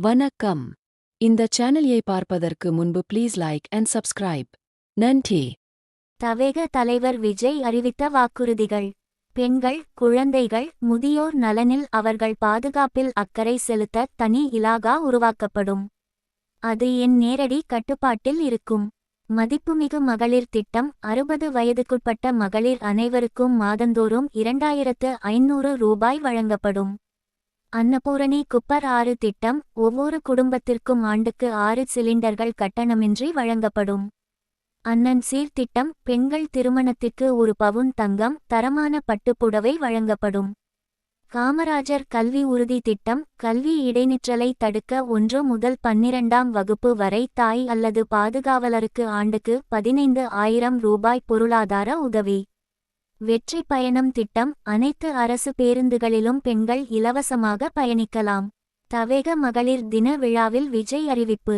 வணக்கம். இந்த சேனலை பார்ப்பதற்கு முன்பு ப்ளீஸ் லைக் அண்ட் சப்ஸ்கிரைப். நன்றி. தவேக தலைவர் விஜய் அறிவித்த வாக்குறுதிகள். பெண்கள், குழந்தைகள், முதியோர் நலனில் அவர்கள் பாதுகாப்பில் அக்கறை செலுத்த தனி இலாகா உருவாக்கப்படும். அது என் நேரடி கட்டுப்பாட்டில் இருக்கும். மதிப்புமிகு மகளிர் திட்டம். 60 வயதுக்குட்பட்ட மகளிர் அனைவருக்கும் மாதந்தோறும் 2500 ரூபாய் வழங்கப்படும். அன்னபூரணி குப்பர் 6 திட்டம். ஒவ்வொரு குடும்பத்திற்கும் ஆண்டுக்கு 6 சிலிண்டர்கள் கட்டணமின்றி வழங்கப்படும். அண்ணன் சீர் திட்டம். பெண்கள் திருமணத்திற்கு 1 பவுன் தங்கம், தரமான பட்டுப்புடவை வழங்கப்படும். காமராஜர் கல்வி உறுதி திட்டம். கல்வி இடைநிற்றலை தடுக்க 1 முதல் 12ஆம் வகுப்பு வரை தாய் அல்லது பாதுகாவலருக்கு ஆண்டுக்கு 15,000 ரூபாய் பொருளாதார உதவி. வெற்றி பயணம் திட்டம். அனைத்து அரசு பேருந்துகளிலும் பெண்கள் இலவசமாக பயணிக்கலாம். தவேக மகளிர் தின விழாவில் விஜய் அறிவிப்பு.